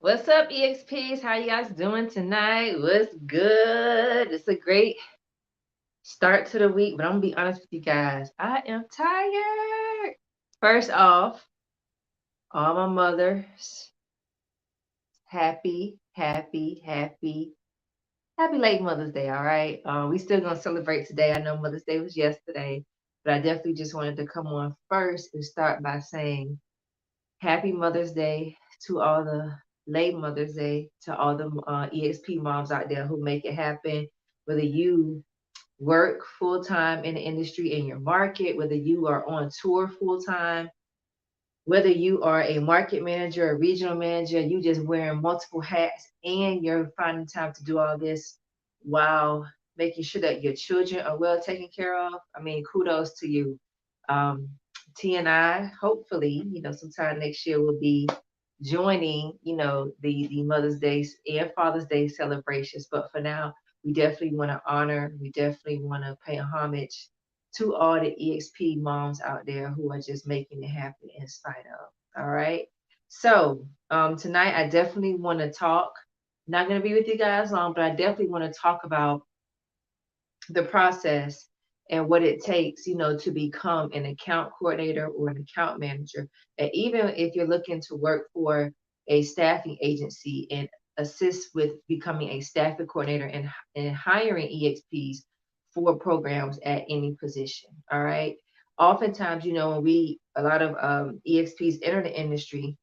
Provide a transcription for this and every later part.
What's up, EXPs? How you guys doing tonight? What's good? It's a great start to the week, but I'm gonna be honest with you guys. I am tired. First off, all my mothers, happy late Mother's Day, all right? We still gonna celebrate today. I know Mother's Day was yesterday, but I definitely just wanted to come on first and start by saying Happy Mother's Day to all the late Mother's Day to all the EXP moms out there who make it happen. Whether you work full time in the industry in your market, whether you are on tour full time, whether you are a market manager, a regional manager, you just wearing multiple hats and you're finding time to do all this while making sure that your children are well taken care of. I mean, kudos to you. Um, T and I, hopefully, sometime next year we'll be joining, the Mother's Day and Father's Day celebrations. But for now, we definitely want to honor, we definitely want to pay homage to all the EXP moms out there who are just making it happen in spite of. All right. So tonight I definitely want to talk. Not going to be with you guys long, but I definitely want to talk about the process and what it takes, to become an account coordinator or an account manager. And even if you're looking to work for a staffing agency and assist with becoming a staffing coordinator and hiring EXPs for programs at any position. All right. Oftentimes, when a lot of EXPs enter the industry,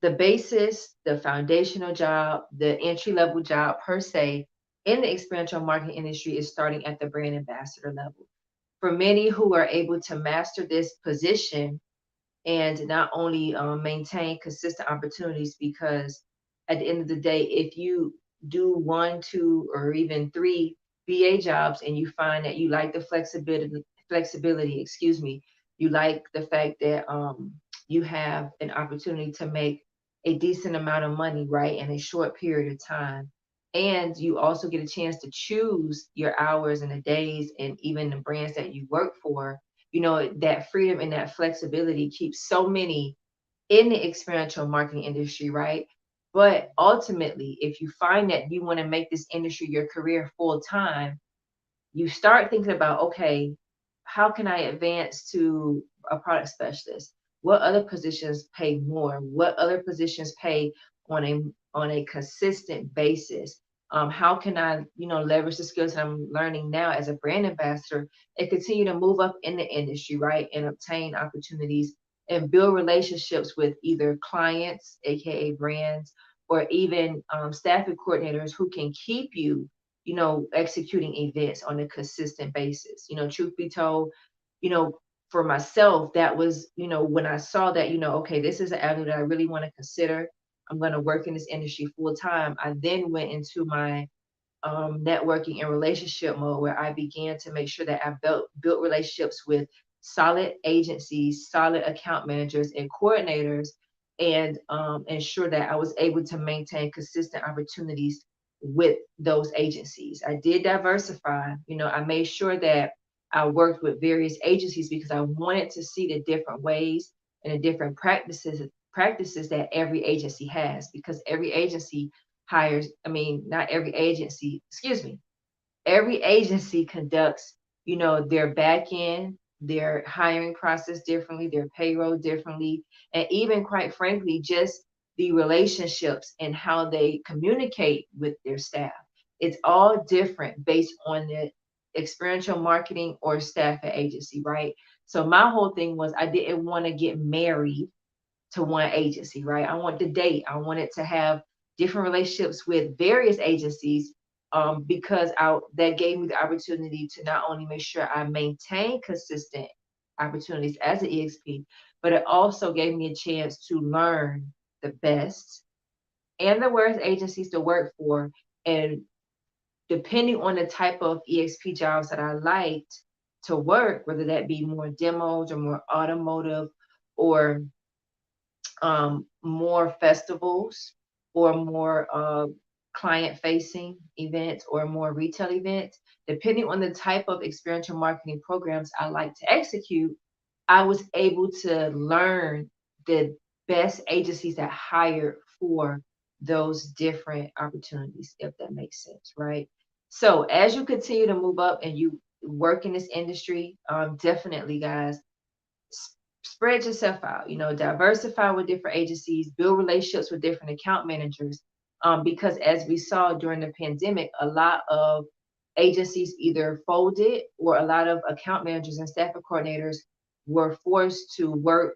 the basis, the foundational job, the entry level job per se in the experiential marketing industry is starting at the brand ambassador level. For many who are able to master this position and not only maintain consistent opportunities, because at the end of the day, if you do one, two, or even three BA jobs and you find that you like the flexibility, excuse me, you like the fact that you have an opportunity to make a decent amount of money, right, in a short period of time. And you also get a chance to choose your hours and the days and even the brands that you work for. That freedom and that flexibility keeps so many in the experiential marketing industry, right? But ultimately, if you find that you want to make this industry your career full time, you start thinking about, okay, how can I advance to a product specialist? What other positions pay more? What other positions pay on a consistent basis? How can I, leverage the skills that I'm learning now as a brand ambassador and continue to move up in the industry, right? And obtain opportunities and build relationships with either clients, aka brands, or even staffing coordinators who can keep you executing events on a consistent basis. Truth be told, you know, for myself, that was, when I saw that, okay, this is an avenue that I really want to consider. I'm going to work in this industry full time. I then went into my networking and relationship mode where I began to make sure that I built relationships with solid agencies, solid account managers and coordinators, and ensure that I was able to maintain consistent opportunities with those agencies. I did diversify. I made sure that I worked with various agencies because I wanted to see the different ways and the different practices that every agency has, because every agency hires, I mean, not every agency, excuse me, every agency conducts, their back end, their hiring process differently, their payroll differently, and even quite frankly, just the relationships and how they communicate with their staff. It's all different based on the experiential marketing or staffing agency, right? So my whole thing was I didn't want to get married to one agency, right? I want to date. I wanted to have different relationships with various agencies, because that gave me the opportunity to not only make sure I maintain consistent opportunities as an EXP, but it also gave me a chance to learn the best and the worst agencies to work for. And depending on the type of EXP jobs that I liked to work, whether that be more demos or more automotive or more festivals or more client facing events or more retail events, depending on the type of experiential marketing programs I like to execute, I was able to learn the best agencies that hire for those different opportunities, if that makes sense, right? So as you continue to move up and you work in this industry, definitely, guys, spread yourself out, diversify with different agencies, build relationships with different account managers. Because as we saw during the pandemic, a lot of agencies either folded, or a lot of account managers and staffing coordinators were forced to work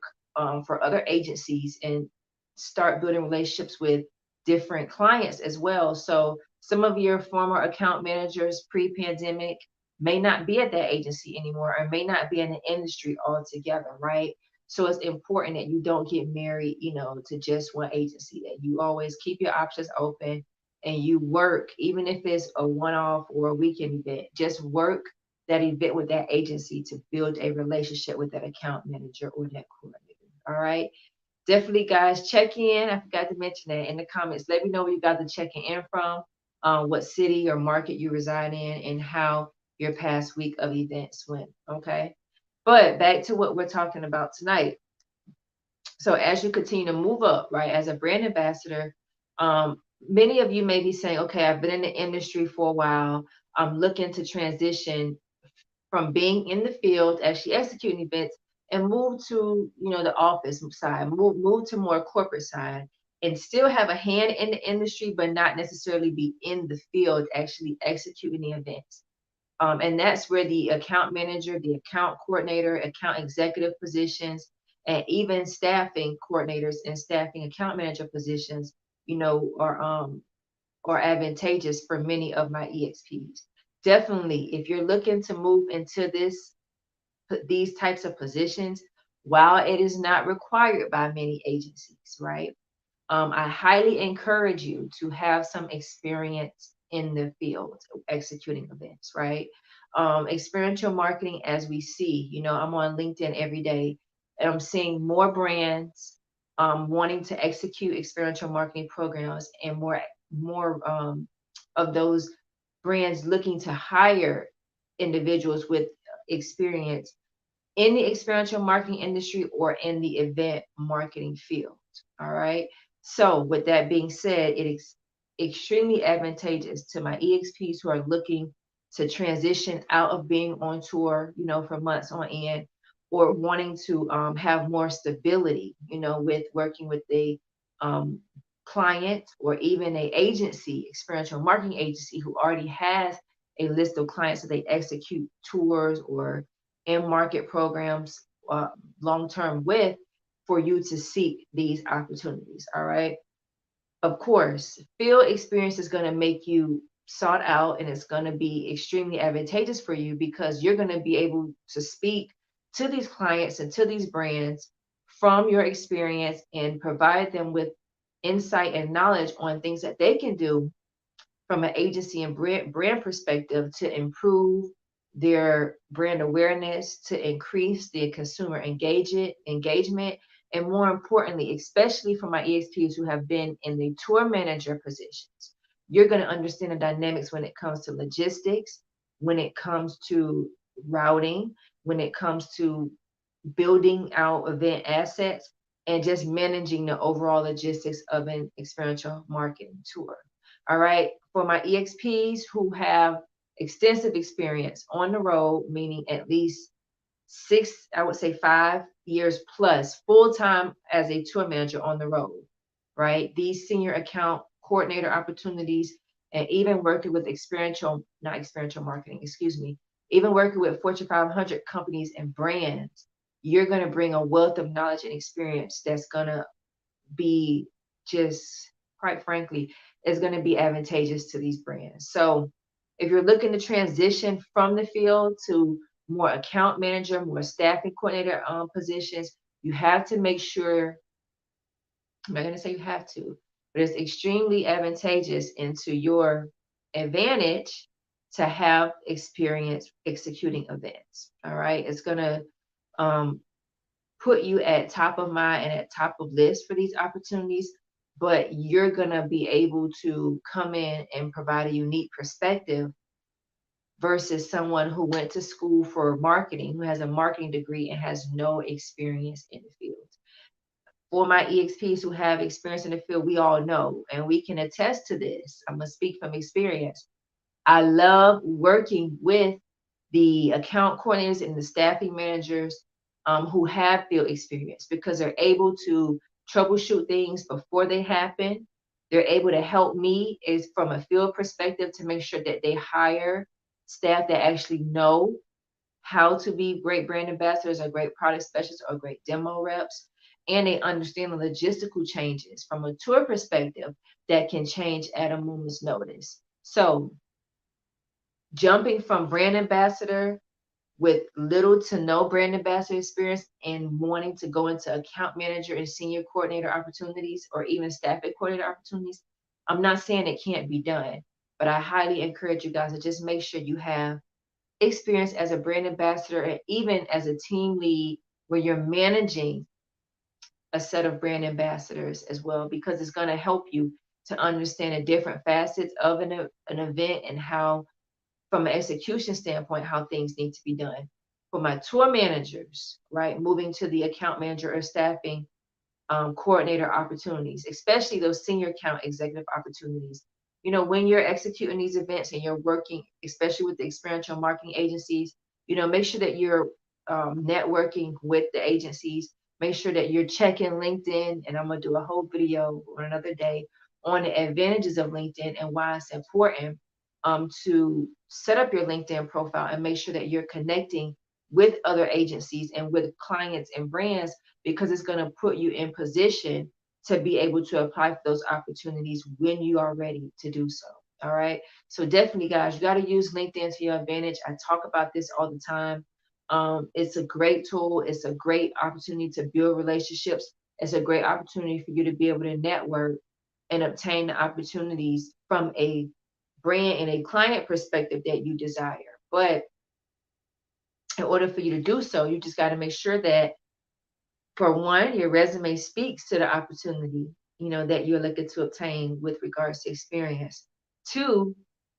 for other agencies and start building relationships with different clients as well. So some of your former account managers pre-pandemic may not be at that agency anymore, or may not be in the industry altogether, right? So it's important that you don't get married, to just one agency, that you always keep your options open and you work, even if it's a one-off or a weekend event, just work that event with that agency to build a relationship with that account manager or that coordinator. All right. Definitely, guys, check in. I forgot to mention that in the comments. Let me know where you got the checking in from, what city or market you reside in, and how your past week of events went. Okay. But back to what we're talking about tonight. So as you continue to move up, right, as a brand ambassador, many of you may be saying, okay, I've been in the industry for a while. I'm looking to transition from being in the field, actually executing events, and move to, the office side, move to more corporate side, and still have a hand in the industry, but not necessarily be in the field actually executing the events. And that's where the account manager, the account coordinator, account executive positions, and even staffing coordinators and staffing account manager positions, are advantageous for many of my EXPs. Definitely, if you're looking to move into these types of positions, while it is not required by many agencies, right? I highly encourage you to have some experience in the field executing events, right? Experiential marketing, as we see, I'm on LinkedIn every day, and I'm seeing more brands wanting to execute experiential marketing programs, and more of those brands looking to hire individuals with experience in the experiential marketing industry or in the event marketing field. All right. So, with that being said, it is extremely advantageous to my EXPs who are looking to transition out of being on tour, for months on end, or wanting to have more stability, with working with a um, client or even a agency, experiential marketing agency, who already has a list of clients that they execute tours or in market programs long term with, for you to seek these opportunities. All right. Of course, field experience is going to make you sought out, and it's going to be extremely advantageous for you, because you're going to be able to speak to these clients and to these brands from your experience and provide them with insight and knowledge on things that they can do from an agency and brand perspective to improve their brand awareness, to increase their consumer engagement, and more importantly, especially for my EXPs who have been in the tour manager positions, you're going to understand the dynamics when it comes to logistics, when it comes to routing, when it comes to building out event assets, and just managing the overall logistics of an experiential marketing tour. All right. For my EXPs who have extensive experience on the road, meaning at least 6, I would say 5 years plus full time as a tour manager on the road, right? These senior account coordinator opportunities, and even working with not experiential marketing, excuse me, even working with Fortune 500 companies and brands, you're going to bring a wealth of knowledge and experience that's going to be just, quite frankly, is going to be advantageous to these brands. So if you're looking to transition from the field to more account manager, more staffing coordinator positions, you have to make sure, I'm not going to say you have to, but it's extremely advantageous and to your advantage to have experience executing events. All right. It's going to put you at top of mind and at top of list for these opportunities, but you're going to be able to come in and provide a unique perspective versus someone who went to school for marketing, who has a marketing degree and has no experience in the field. For my EXPs who have experience in the field, we all know, and we can attest to this. I'm going to speak from experience. I love working with the account coordinators and the staffing managers who have field experience, because they're able to troubleshoot things before they happen. They're able to help me is from a field perspective to make sure that they hire staff that actually know how to be great brand ambassadors or great product specialists or great demo reps. And they understand the logistical changes from a tour perspective that can change at a moment's notice. So jumping from brand ambassador with little to no brand ambassador experience and wanting to go into account manager and senior coordinator opportunities or even staffing coordinator opportunities, I'm not saying it can't be done, but I highly encourage you guys to just make sure you have experience as a brand ambassador and even as a team lead where you're managing a set of brand ambassadors as well, because it's going to help you to understand the different facets of an event and how, from an execution standpoint, how things need to be done. For my tour managers, right, moving to the account manager or staffing coordinator opportunities, especially those senior account executive opportunities. You know, when you're executing these events and you're working, especially with the experiential marketing agencies, you know, make sure that you're networking with the agencies. Make sure that you're checking LinkedIn, and I'm gonna do a whole video on another day on the advantages of LinkedIn and why it's important to set up your LinkedIn profile and make sure that you're connecting with other agencies and with clients and brands, because it's going to put you in position to be able to apply for those opportunities when you are ready to do so. All right. So definitely, guys, you got to use LinkedIn to your advantage. I talk about this all the time. It's a great tool. It's a great opportunity to build relationships. It's a great opportunity for you to be able to network and obtain the opportunities from a brand and a client perspective that you desire. But in order for you to do so, you just got to make sure that, for one, your resume speaks to the opportunity, you know, that you're looking to obtain with regards to experience. Two,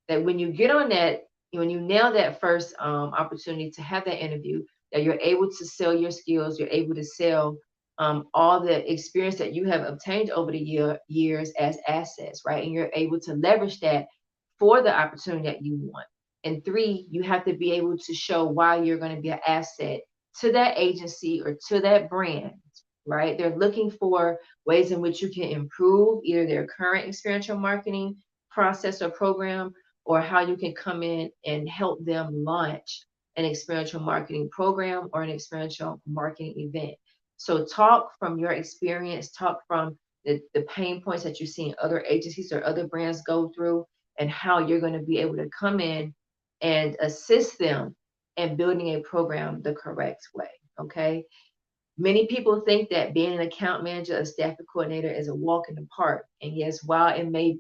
that when you get on that, when you nail that first opportunity to have that interview, that you're able to sell your skills, you're able to sell all the experience that you have obtained over the years as assets, right? And you're able to leverage that for the opportunity that you want. And three, you have to be able to show why you're going to be an asset to that agency or to that brand, right? They're looking for ways in which you can improve either their current experiential marketing process or program, or how you can come in and help them launch an experiential marketing program or an experiential marketing event. So talk from your experience, talk from the pain points that you see in other agencies or other brands go through, and how you're going to be able to come in and assist them in building a program the correct way. Okay. Many people think that being an account manager, a staffing coordinator is a walk in the park. And yes, while it may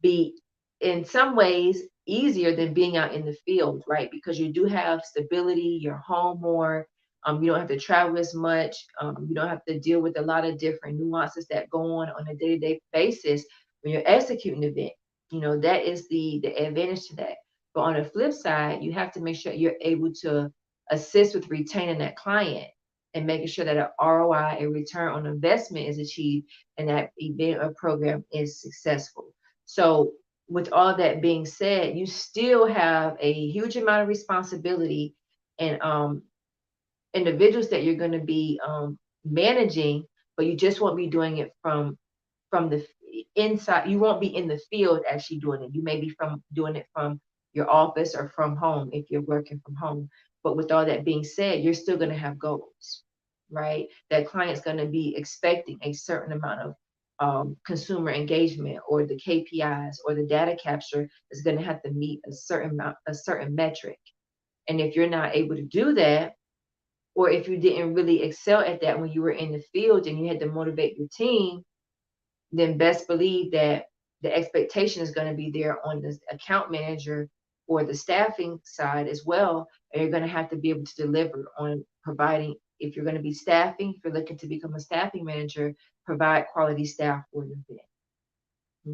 be in some ways easier than being out in the field, right? Because you do have stability, you're home more, you don't have to travel as much, you don't have to deal with a lot of different nuances that go on a day-to-day basis when you're executing the event. You know, that is the advantage to that. But on the flip side, you have to make sure you're able to assist with retaining that client and making sure that an ROI, a return on investment, is achieved and that event or program is successful. So with all that being said, you still have a huge amount of responsibility and individuals that you're going to be managing, but you just won't be doing it from the inside. You won't be in the field actually doing it. You may be from doing it from your office or from home if you're working from home. But with all that being said, you're still going to have goals, right? That client's going to be expecting a certain amount of consumer engagement, or the KPIs or the data capture is going to have to meet a certain metric. And if you're not able to do that, or if you didn't really excel at that when you were in the field and you had to motivate your team, then best believe that the expectation is going to be there on the account manager or the staffing side as well. And you're going to have to be able to deliver on providing, if you're going to be staffing, if you're looking to become a staffing manager, provide quality staff for your event.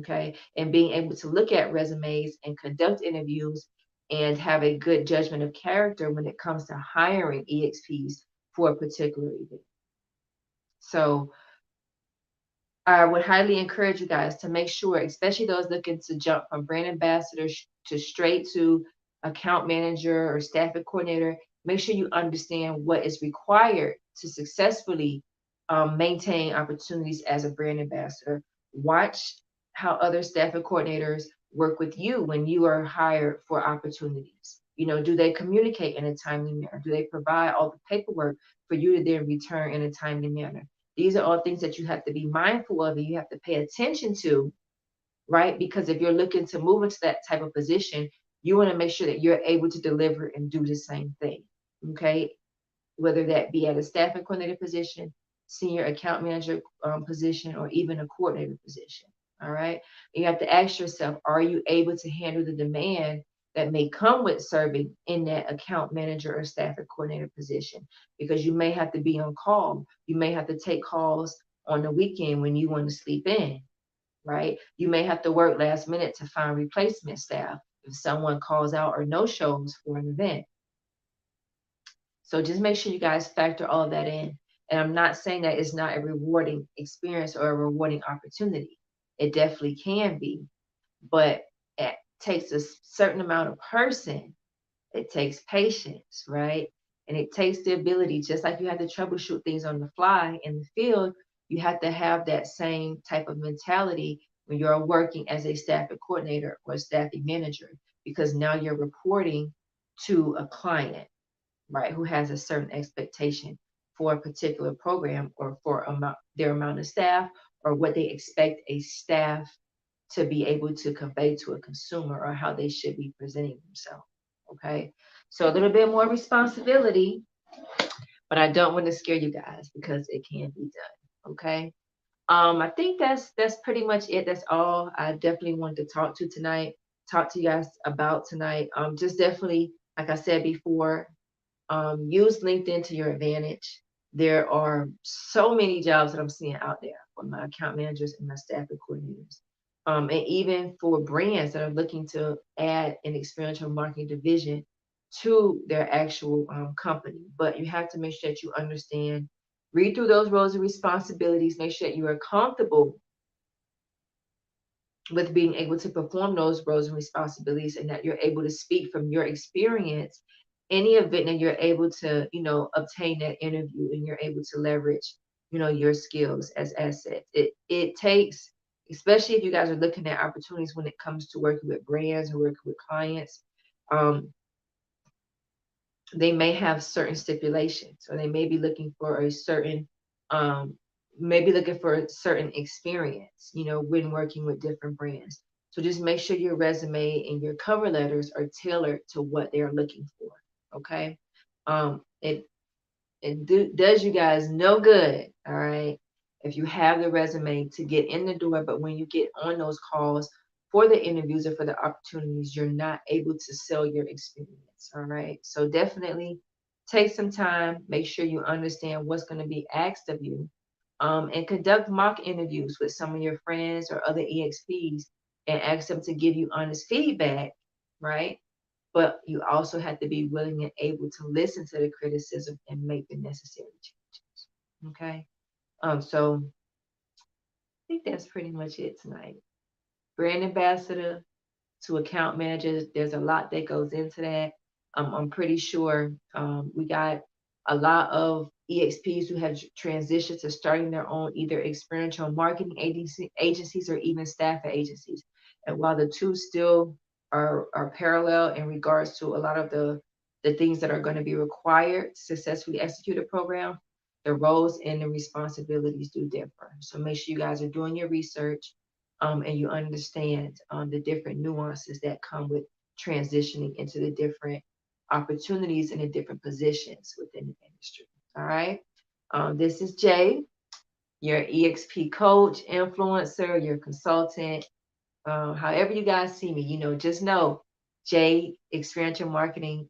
Okay. And being able to look at resumes and conduct interviews and have a good judgment of character when it comes to hiring EXPs for a particular event. So I would highly encourage you guys to make sure, especially those looking to jump from brand ambassador to straight to account manager or staffing coordinator, make sure you understand what is required to successfully maintain opportunities as a brand ambassador. Watch how other staffing coordinators work with you when you are hired for opportunities. Do they communicate in a timely manner? Do they provide all the paperwork for you to then return in a timely manner? These are all things that you have to be mindful of and you have to pay attention to, right? Because if you're looking to move into that type of position, you want to make sure that you're able to deliver and do the same thing. Okay. Whether that be at a staffing coordinator position, senior account manager position, or even a coordinator position. All right. You have to ask yourself, are you able to handle the demand that may come with serving in that account manager or staffing coordinator position? Because you may have to be on call. You may have to take calls on the weekend when you want to sleep in, right? You may have to work last minute to find replacement staff if someone calls out or no shows for an event. So just make sure you guys factor all of that in. And I'm not saying that it's not a rewarding experience or a rewarding opportunity. It definitely can be, but it takes a certain amount of person. It takes patience, right? And it takes the ability, just like you have to troubleshoot things on the fly in the field, you have to have that same type of mentality when you're working as a staffing coordinator or a staffing manager, because now you're reporting to a client, right, who has a certain expectation for a particular program or for their amount of staff or what they expect a staff to be able to convey to a consumer or how they should be presenting themselves. Okay. So a little bit more responsibility, but I don't want to scare you guys because it can be done. Okay. I think that's pretty much it. That's all I definitely wanted to talk to you guys about tonight. Just definitely, like I said before, use LinkedIn to your advantage. There are so many jobs that I'm seeing out there for my account managers and my staffing coordinators. And even for brands that are looking to add an experiential marketing division to their actual company. But you have to make sure that you understand, read through those roles and responsibilities, make sure that you are comfortable with being able to perform those roles and responsibilities and that you're able to speak from your experience in the event that you're able to, obtain that interview and you're able to leverage, your skills as assets. It takes, especially if you guys are looking at opportunities when it comes to working with brands or working with clients, um, they may have certain stipulations or they may be looking for a certain um maybe looking for a certain experience, when working with different brands. So just make sure your resume and your cover letters are tailored to what they're looking for. Okay. It does you guys no good, all right, if you have the resume to get in the door, but when you get on those calls for the interviews or for the opportunities, you're not able to sell your experience, all right? So definitely take some time, make sure you understand what's going to be asked of you, and conduct mock interviews with some of your friends or other EXPs and ask them to give you honest feedback, right? But you also have to be willing and able to listen to the criticism and make the necessary changes. Okay. So I think that's pretty much it tonight. Brand ambassador to account managers, there's a lot that goes into that. I'm pretty sure we got a lot of EXPs who have transitioned to starting their own either experiential marketing agencies or even staffing agencies. And while the two still are parallel in regards to a lot of the things that are going to be required to successfully execute a program, the roles and the responsibilities do differ. So make sure you guys are doing your research, and you understand the different nuances that come with transitioning into the different opportunities and the different positions within the industry. All right. This is Jay, your EXP coach, influencer, your consultant. However you guys see me, just know Jay, experiential marketing,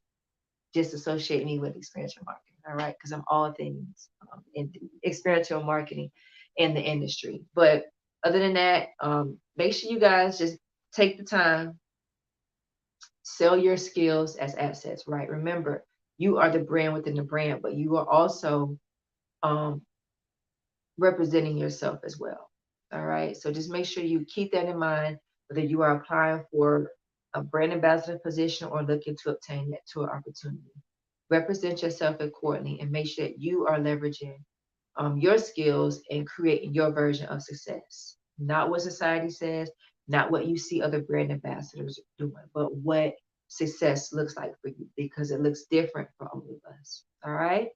just associate me with experiential marketing. All right. Because I'm all things in experiential marketing in the industry. But other than that, make sure you guys just take the time, sell your skills as assets, right? Remember, you are the brand within the brand, but you are also um, representing yourself as well. All right. So just make sure you keep that in mind, whether you are applying for a brand ambassador position or looking to obtain that tour opportunity. Represent yourself accordingly and make sure that you are leveraging your skills and creating your version of success. Not what society says, not what you see other brand ambassadors doing, but what success looks like for you, because it looks different for all of us. All right.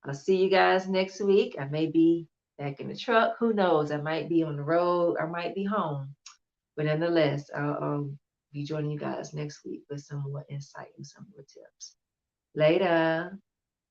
I'll see you guys next week. I may be back in the truck. Who knows? I might be on the road. I might be home. But nonetheless, I'll be joining you guys next week with some more insight and some more tips. Later.